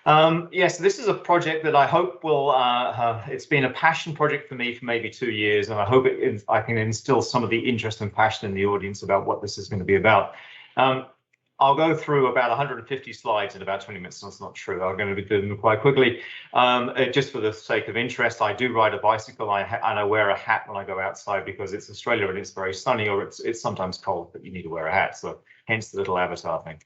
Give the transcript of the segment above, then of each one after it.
Yes, this is a project that I hope will, it's been a passion project for me for maybe 2 years, and I hope I can instill some of the interest and passion in the audience about what this is going to be about. I'll go through about 150 slides in about 20 minutes. That's not true. I'm going to be doing them quite quickly. Just for the sake of interest, I do ride a bicycle and I wear a hat when I go outside because it's Australia and it's very sunny, or it's sometimes cold, but you need to wear a hat. So hence the little avatar thing.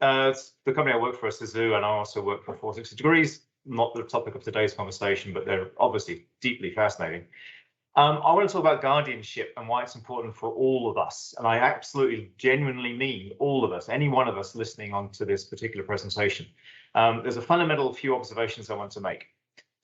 The company I work for is Suzu, and I also work for 460 Degrees. Not the topic of today's conversation, but they're obviously deeply fascinating. I want to talk about guardianship and why it's important for all of us. And I absolutely genuinely mean all of us, any one of us listening on to this particular presentation. There's a fundamental few observations I want to make.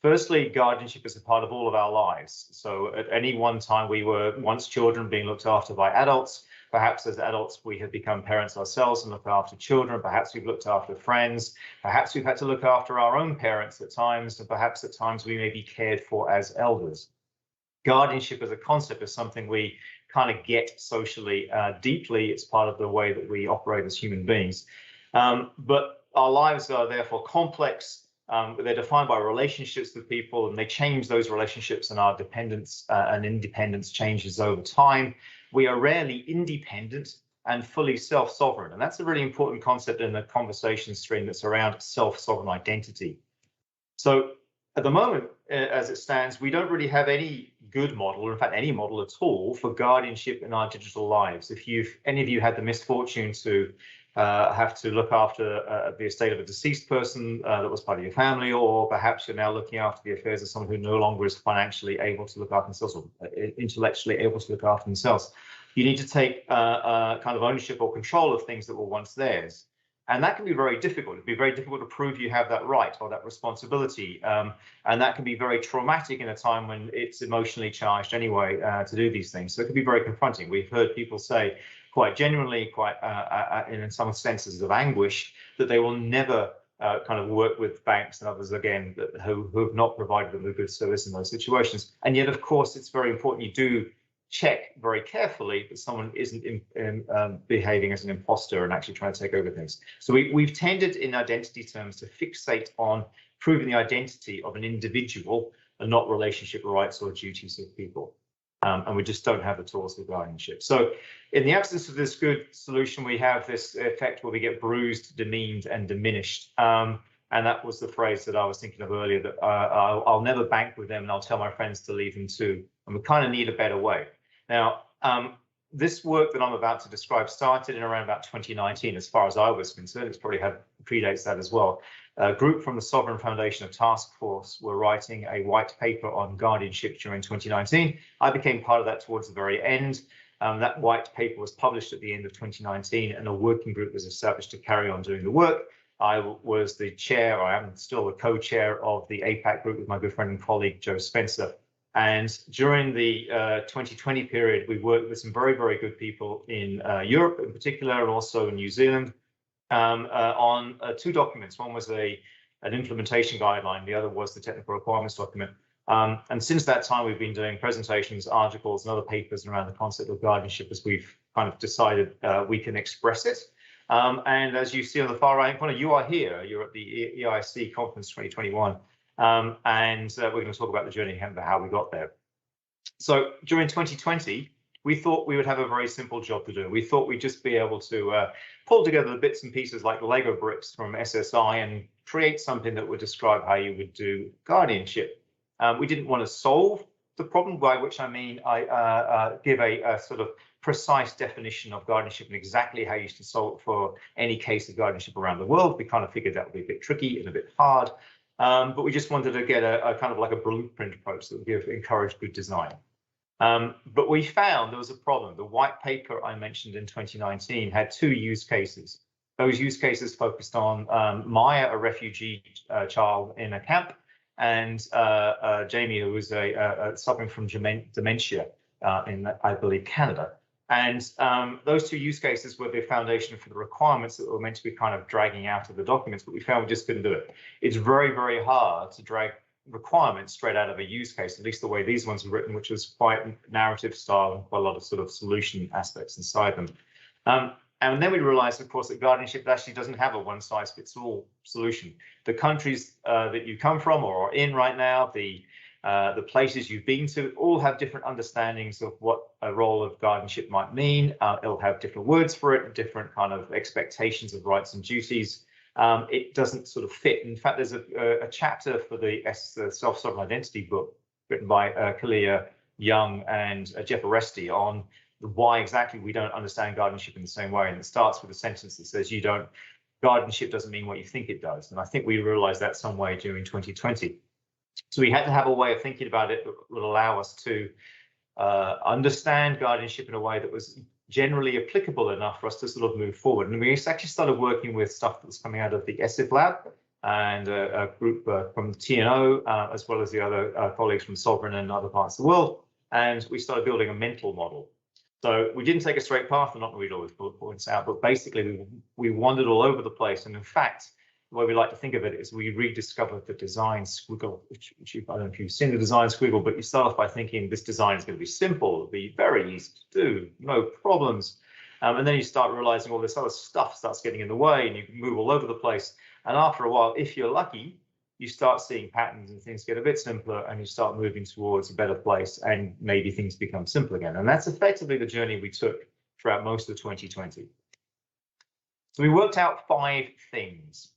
Firstly, guardianship is a part of all of our lives. So at any one time, we were once children being looked after by adults. Perhaps as adults, we have become parents ourselves and look after children. Perhaps we've looked after friends. Perhaps we've had to look after our own parents at times. And perhaps at times we may be cared for as elders. Guardianship as a concept is something we kind of get socially deeply. It's part of the way that we operate as human beings. But our lives are therefore complex. They're defined by relationships with people, and they change those relationships, and our dependence and independence changes over time. We are rarely independent and fully self-sovereign. And that's a really important concept in the conversation stream that's around self-sovereign identity. So at the moment, as it stands, we don't really have any good model, or in fact, any model at all for guardianship in our digital lives. If any of you had the misfortune to have to look after the estate of a deceased person that was part of your family, or perhaps you're now looking after the affairs of someone who no longer is financially able to look after themselves, or intellectually able to look after themselves, you need to take kind of ownership or control of things that were once theirs. And that can be very difficult. It'd be very difficult to prove you have that right or that responsibility. And that can be very traumatic in a time when it's emotionally charged anyway to do these things. So it can be very confronting. We've heard people say quite genuinely, quite in some senses of anguish, that they will never kind of work with banks and others again who have not provided them with good service in those situations. And yet, of course, it's very important you do check very carefully that someone isn't behaving as an imposter and actually trying to take over things. So we've tended in identity terms to fixate on proving the identity of an individual and not relationship rights or duties of people. And we just don't have the tools for guardianship. So in the absence of this good solution, we have this effect where we get bruised, demeaned, and diminished. And that was the phrase that I was thinking of earlier, that I'll never bank with them and I'll tell my friends to leave them too. And we kind of need a better way. Now, this work that I'm about to describe started in around about 2019, as far as I was concerned. It's probably predates that as well. A group from the Sovereign Foundation of Task Force were writing a white paper on guardianship during 2019. I became part of that towards the very end. That white paper was published at the end of 2019, and a working group was established to carry on doing the work. I was the chair, I am still the co-chair of the APAC group with my good friend and colleague, Joe Spencer. And during the 2020 period, we worked with some very, very good people in Europe in particular, and also in New Zealand on two documents. One was an implementation guideline, the other was the technical requirements document. And since that time, we've been doing presentations, articles, and other papers around the concept of guardianship as we've kind of decided we can express it. And as you see on the far right corner, you are here. You're at the EIC Conference 2021. And we're going to talk about the journey and how we got there. So during 2020, we thought we would have a very simple job to do. We thought we'd just be able to pull together the bits and pieces like Lego bricks from SSI and create something that would describe how you would do guardianship. We didn't want to solve the problem, by which I mean I give a sort of precise definition of guardianship and exactly how you should solve it for any case of guardianship around the world. We kind of figured that would be a bit tricky and a bit hard. But we just wanted to get a kind of like a blueprint approach that would encourage good design. But we found there was a problem. The white paper I mentioned in 2019 had two use cases. Those use cases focused on Maya, a refugee child in a camp, and Jamie, who was suffering from dementia in, I believe, Canada. And those two use cases were the foundation for the requirements that were meant to be kind of dragging out of the documents, but we found we just couldn't do it. It's very, very hard to drag requirements straight out of a use case, at least the way these ones were written, which was quite narrative style and quite a lot of sort of solution aspects inside them. And then we realized, of course, that guardianship actually doesn't have a one-size-fits-all solution. The countries that you come from or are in right now, the places you've been to, all have different understandings of what a role of guardianship might mean. It'll have different words for it, different kind of expectations of rights and duties. It doesn't sort of fit. In fact, there's a chapter for the Self-Sovereign Identity book written by Kalia Young and Jeff Oresti on why exactly we don't understand guardianship in the same way. And it starts with a sentence that says, guardianship doesn't mean what you think it does. And I think we realized that some way during 2020. So we had to have a way of thinking about it that would allow us to understand guardianship in a way that was generally applicable enough for us to sort of move forward. And we actually started working with stuff that was coming out of the ESIF lab and a group from TNO, as well as the other colleagues from Sovereign and other parts of the world. And we started building a mental model. So we didn't take a straight path. I'm not going to read all these bullet points out, but basically we wandered all over the place. And in fact, the way we like to think of it is we rediscovered the design squiggle, which I don't know if you've seen the design squiggle, but you start off by thinking this design is going to be simple, it'll be very easy to do, no problems. And then you start realizing all this other stuff starts getting in the way and you move all over the place. And after a while, if you're lucky, you start seeing patterns and things get a bit simpler and you start moving towards a better place and maybe things become simple again. And that's effectively the journey we took throughout most of 2020. So we worked out 5 things.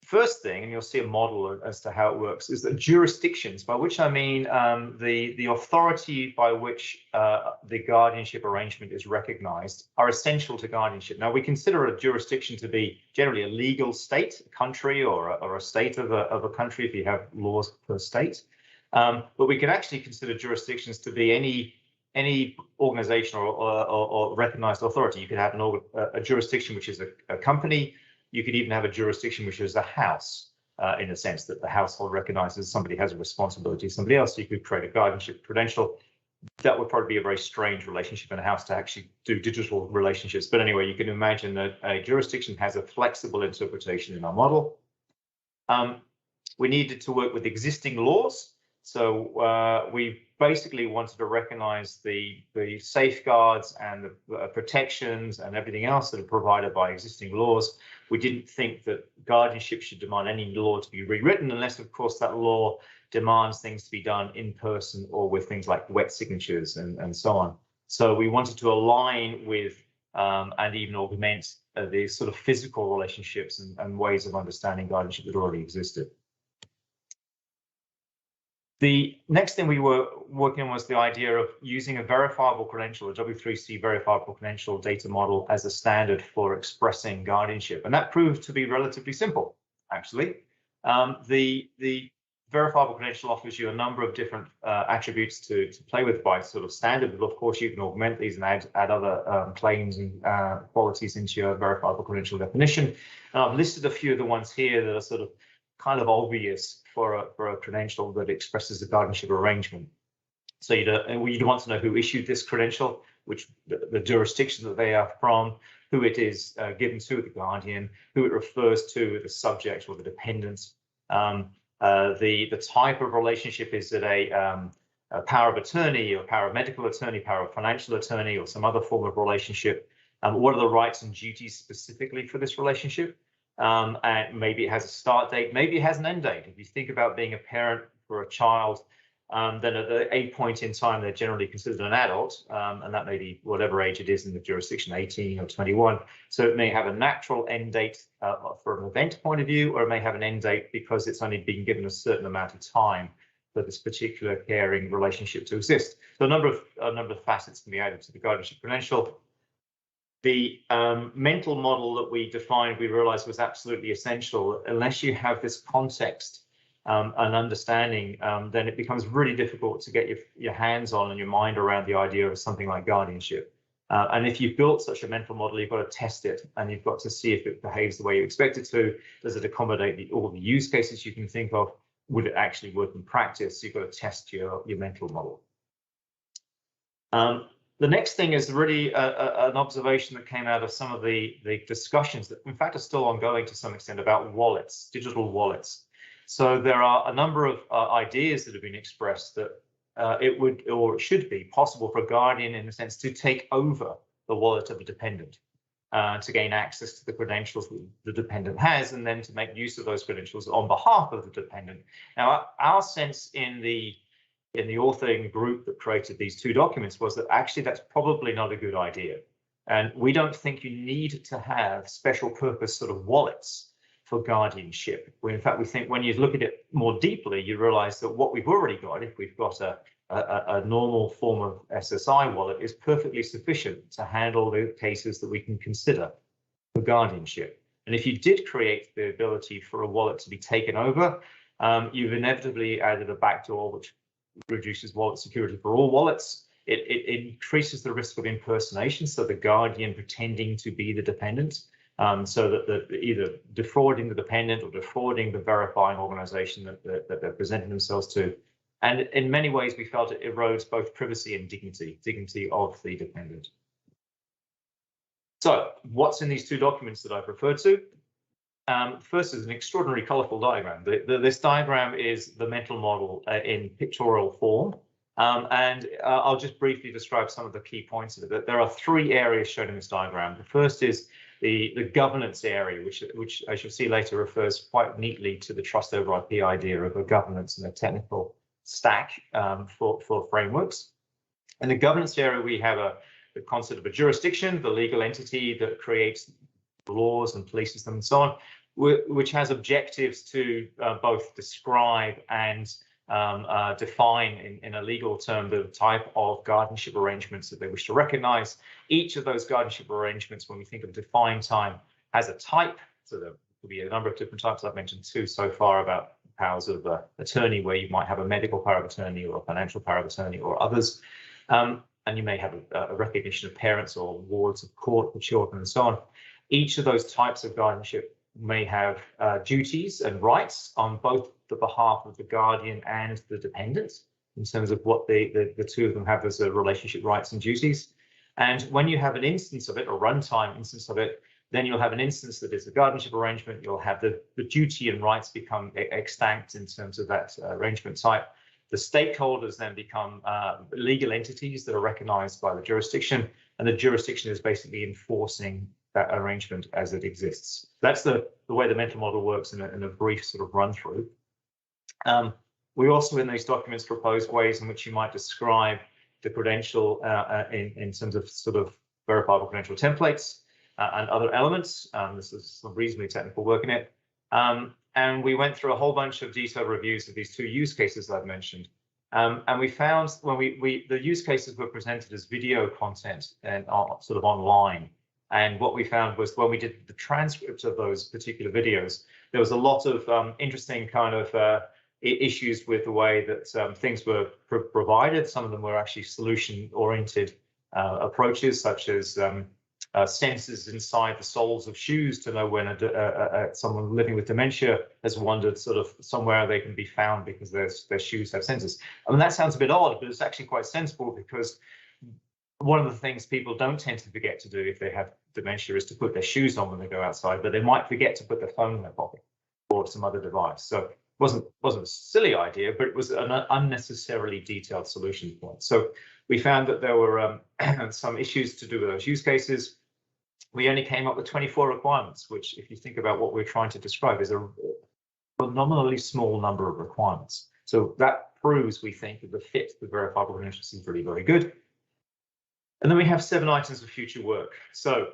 First thing, and you'll see a model as to how it works, is that jurisdictions, by which I mean the authority by which the guardianship arrangement is recognized, are essential to guardianship. Now, we consider a jurisdiction to be generally a legal state, a country, or a state of a country if you have laws per state. But we can actually consider jurisdictions to be any organization or recognized authority. You could have a jurisdiction which is a company. You could even have a jurisdiction which is a house, in a sense that the household recognizes somebody has a responsibility to somebody else. So you could create a guardianship credential. That would probably be a very strange relationship in a house to actually do digital relationships. But anyway, you can imagine that a jurisdiction has a flexible interpretation in our model. We needed to work with existing laws. So we basically wanted to recognize the safeguards and the protections and everything else that are provided by existing laws. We didn't think that guardianship should demand any law to be rewritten unless, of course, that law demands things to be done in person or with things like wet signatures and so on. So we wanted to align with and even augment the sort of physical relationships and ways of understanding guardianship that already existed. The next thing we were working on was the idea of using a verifiable credential, a W3C verifiable credential data model as a standard for expressing guardianship. And that proved to be relatively simple, actually. The verifiable credential offers you a number of different attributes to play with by sort of standard, but of course you can augment these and add other claims and qualities into your verifiable credential definition. And I've listed a few of the ones here that are sort of kind of obvious for a credential that expresses a guardianship arrangement. So you'd want to know who issued this credential, which the jurisdiction that they are from, who it is given to the guardian, who it refers to, the subject or the dependent. The type of relationship, is it a power of attorney or power of medical attorney, power of financial attorney, or some other form of relationship? What are the rights and duties specifically for this relationship? And maybe it has a start date, maybe it has an end date. If you think about being a parent for a child, then at a point in time, they're generally considered an adult, and that may be whatever age it is in the jurisdiction, 18 or 21. So it may have a natural end date for an event point of view, or it may have an end date because it's only been given a certain amount of time for this particular caring relationship to exist. So a number of facets can be added to the guardianship credential. The mental model that we defined, we realized was absolutely essential. Unless you have this context and understanding, then it becomes really difficult to get your hands on and your mind around the idea of something like guardianship. And if you've built such a mental model, you've got to test it and you've got to see if it behaves the way you expect it to. Does it accommodate all the use cases you can think of? Would it actually work in practice? You've got to test your mental model. The next thing is really an observation that came out of some of the discussions that, in fact, are still ongoing to some extent about wallets, digital wallets. So there are a number of ideas that have been expressed that it would or it should be possible for a guardian, in a sense, to take over the wallet of the dependent to gain access to the credentials that the dependent has, and then to make use of those credentials on behalf of the dependent. Now, our sense in the authoring group that created these two documents was that actually that's probably not a good idea. And we don't think you need to have special purpose sort of wallets for guardianship. In fact, we think when you look at it more deeply, you realize that what we've already got, if we've got a normal form of SSI wallet, is perfectly sufficient to handle the cases that we can consider for guardianship. And if you did create the ability for a wallet to be taken over, you've inevitably added a backdoor which reduces wallet security for all wallets. It increases the risk of impersonation, so the guardian pretending to be the dependent, so that either defrauding the dependent or defrauding the verifying organization that they're presenting themselves to. And in many ways, we felt it erodes both privacy and dignity of the dependent. So what's in these two documents that I've referred to? First is an extraordinarily colorful diagram. This diagram is the mental model in pictorial form. And I'll just briefly describe some of the key points of it. There are three areas shown in this diagram. The first is the governance area, which as you'll see later refers quite neatly to the trust over IP idea of a governance and a technical stack for frameworks. In the governance area, we have the concept of a jurisdiction, the legal entity that creates laws and polices them and so on, which has objectives to both describe and define in a legal term the type of guardianship arrangements that they wish to recognize. Each of those guardianship arrangements, when we think of defined time, has a type. So there could be a number of different types. I've mentioned two so far about powers of attorney, where you might have a medical power of attorney or a financial power of attorney or others. And you may have a recognition of parents or wards of court for children and so on. Each of those types of guardianship may have duties and rights on both the behalf of the guardian and the dependent, in terms of what the two of them have as a relationship rights and duties. And when you have an instance of it, a runtime instance of it, then you'll have an instance that is a guardianship arrangement. You'll have the duty and rights become extant in terms of that arrangement type. The stakeholders then become legal entities that are recognized by the jurisdiction, and the jurisdiction is basically enforcing that arrangement as it exists. That's the way the mental model works in a brief sort of run through. We also in these documents propose ways in which you might describe the credential in terms of sort of verifiable credential templates and other elements. This is some reasonably technical work in it. And we went through a whole bunch of detailed reviews of these two use cases I've mentioned. And we found when the use cases were presented as video content and sort of online. And what we found was when we did the transcripts of those particular videos, there was a lot of interesting kind of issues with the way that things were provided. Some of them were actually solution-oriented approaches, such as sensors inside the soles of shoes to know when someone living with dementia has wandered sort of somewhere they can be found because their shoes have sensors. I mean, that sounds a bit odd, but it's actually quite sensible, because one of the things people don't tend to forget to do if they have dementia is to put their shoes on when they go outside, but they might forget to put their phone in their pocket or some other device. So it wasn't a silly idea, but it was an unnecessarily detailed solution point. So we found that there were some issues to do with those use cases. We only came up with 24 requirements, which, if you think about what we're trying to describe, is a phenomenally small number of requirements. So that proves, we think, that the fit with verifiable credentials is really very good. And then we have 7 items of future work. So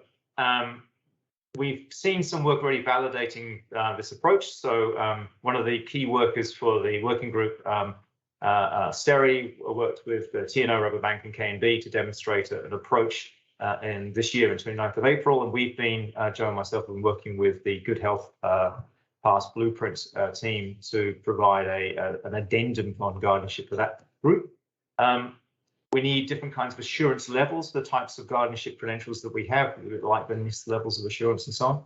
we've seen some work already validating this approach. So one of the key workers for the working group, Seri, worked with the TNO, Rabobank, and KNB to demonstrate an approach in this year, in 29th of April. And we've been, Joe and myself, have been working with the Good Health Pass Blueprint team to provide an addendum on guardianship for that group. We need different kinds of assurance levels, the types of guardianship credentials that we have, like the NIST levels of assurance and so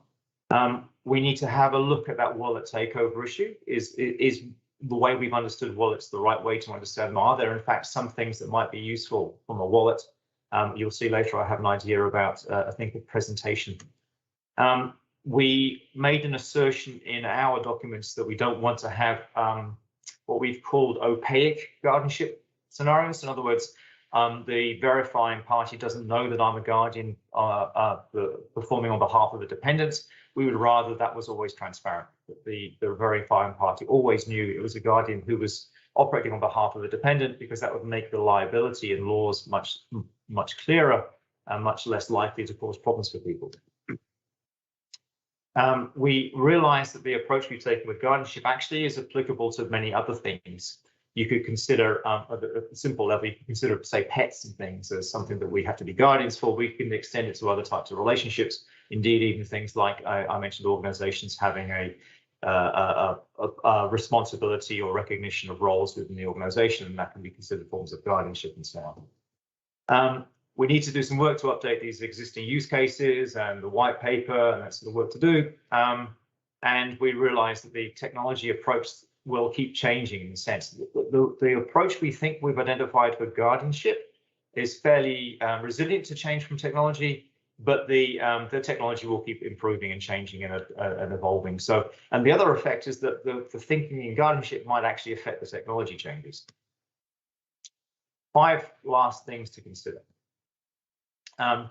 on. We need to have a look at that wallet takeover issue. Is the way we've understood wallets the right way to understand them? Are there, in fact, some things that might be useful from a wallet? You'll see later I have an idea about, I think, a presentation. We made an assertion in our documents that we don't want to have what we've called opaque guardianship scenarios. In other words, The verifying party doesn't know that I'm a guardian performing on behalf of the dependents. We would rather that was always transparent, that the verifying party always knew it was a guardian who was operating on behalf of the dependent, because that would make the liability and laws much clearer and much less likely to cause problems for people. We realize that the approach we've taken with guardianship actually is applicable to many other things. You could consider, at a simple level, you could consider, say, pets and things as something that we have to be guardians for. We can extend it to other types of relationships. Indeed, even things like I mentioned, organizations having a responsibility or recognition of roles within the organization, and that can be considered forms of guardianship and so on. We need to do some work to update these existing use cases and the white paper and that sort of work to do. And we realize that the technology approach will keep changing, in the sense that the approach we think we've identified for guardianship is fairly resilient to change from technology, but the technology will keep improving and changing and evolving. So, and the other effect is that the thinking in guardianship might actually affect the technology changes. 5 last things to consider.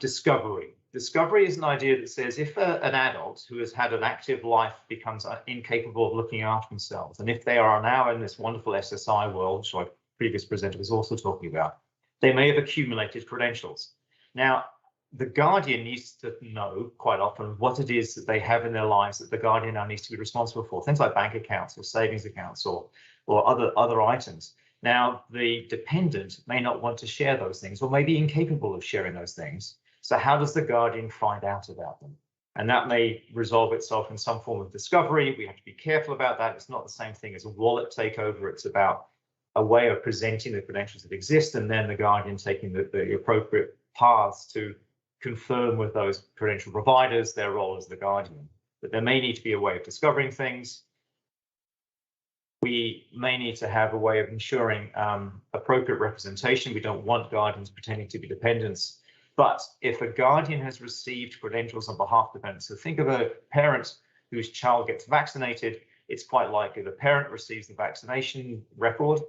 Discovery. Discovery is an idea that says if an adult who has had an active life becomes incapable of looking after themselves, and if they are now in this wonderful SSI world, which our previous presenter was also talking about, they may have accumulated credentials. Now, the guardian needs to know quite often what it is that they have in their lives that the guardian now needs to be responsible for, things like bank accounts or savings accounts or other items. Now, the dependent may not want to share those things, or may be incapable of sharing those things. So how does the guardian find out about them? And that may resolve itself in some form of discovery. We have to be careful about that. It's not the same thing as a wallet takeover. It's about a way of presenting the credentials that exist, and then the guardian taking the appropriate paths to confirm with those credential providers their role as the guardian. But there may need to be a way of discovering things. We may need to have a way of ensuring appropriate representation. We don't want guardians pretending to be dependents. But if a guardian has received credentials on behalf of dependents, so think of a parent whose child gets vaccinated, it's quite likely the parent receives the vaccination record,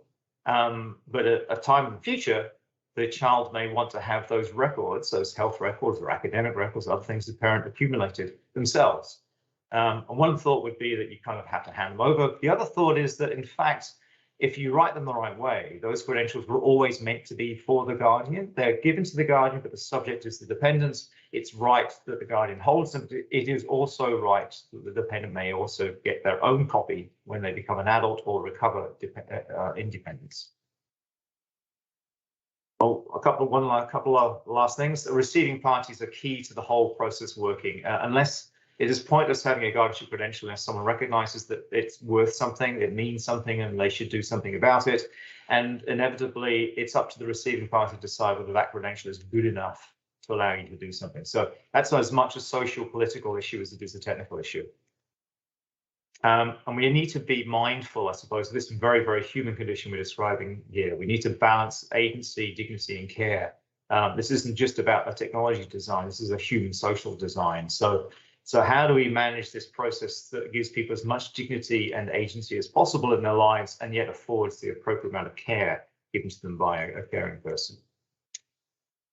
but at a time in the future, the child may want to have those records, those health records or academic records, other things the parent accumulated themselves. And one thought would be that you kind of have to hand them over. The other thought is that, in fact, if you write them the right way, those credentials were always meant to be for the guardian. They're given to the guardian, but the subject is the dependents. It's right that the guardian holds them. It is also right that the dependent may also get their own copy when they become an adult or recover independence. Oh, a couple of last things. The receiving parties are key to the whole process working. Unless it is pointless having a guardianship credential unless someone recognizes that it's worth something, it means something, and they should do something about it. And inevitably, it's up to the receiving party to decide whether that credential is good enough to allow you to do something. So that's as much a social political issue as it is a technical issue. And we need to be mindful, I suppose, of this very, very human condition we're describing here. We need to balance agency, dignity, and care. This isn't just about a technology design. This is a human social design. So how do we manage this process that gives people as much dignity and agency as possible in their lives, and yet affords the appropriate amount of care given to them by a caring person?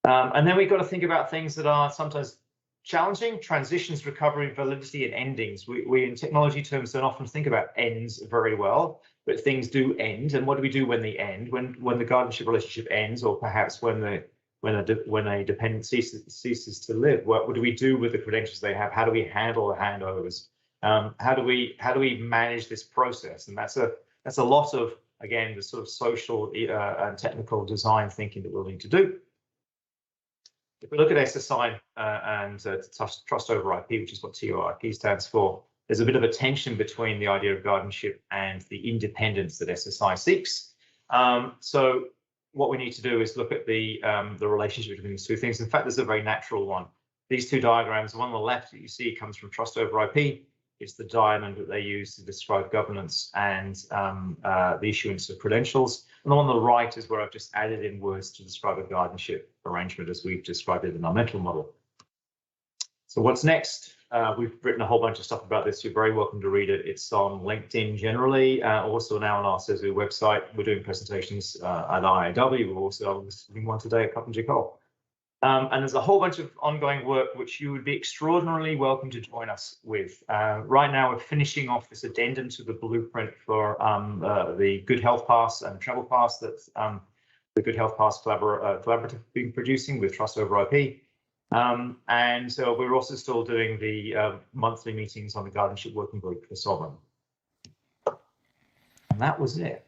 And then we've got to think about things that are sometimes challenging: transitions, recovery, validity, and endings. We in technology terms don't often think about ends very well, but things do end. And what do we do when they end? When the guardianship relationship ends, or perhaps when a dependent ceases to live? What do we do with the credentials they have? How do we handle the handovers? How do we manage this process? And that's a lot of, again, the sort of social and technical design thinking that we'll need to do. If we look at SSI and trust over IP, which is what TOIP stands for, there's a bit of a tension between the idea of guardianship and the independence that SSI seeks. So what we need to do is look at the relationship between these two things. In fact, there's a very natural one. These two diagrams, the one on the left that you see comes from trust over IP. It's the diamond that they use to describe governance and the issuance of credentials. And the one on the right is where I've just added in words to describe a guardianship arrangement as we've described it in our mental model. So what's next? We've written a whole bunch of stuff about this. You're very welcome to read it. It's on LinkedIn generally, also now on our CESU website. We're doing presentations at IAW. We're also doing one today at KuppingerCole. And there's a whole bunch of ongoing work which you would be extraordinarily welcome to join us with. Right now, we're finishing off this addendum to the blueprint for the Good Health Pass and Travel Pass that the Good Health Pass collaborative been producing with Trust Over IP. And so we're also still doing the monthly meetings on the Guardianship Working Group for Sovereign. And that was it.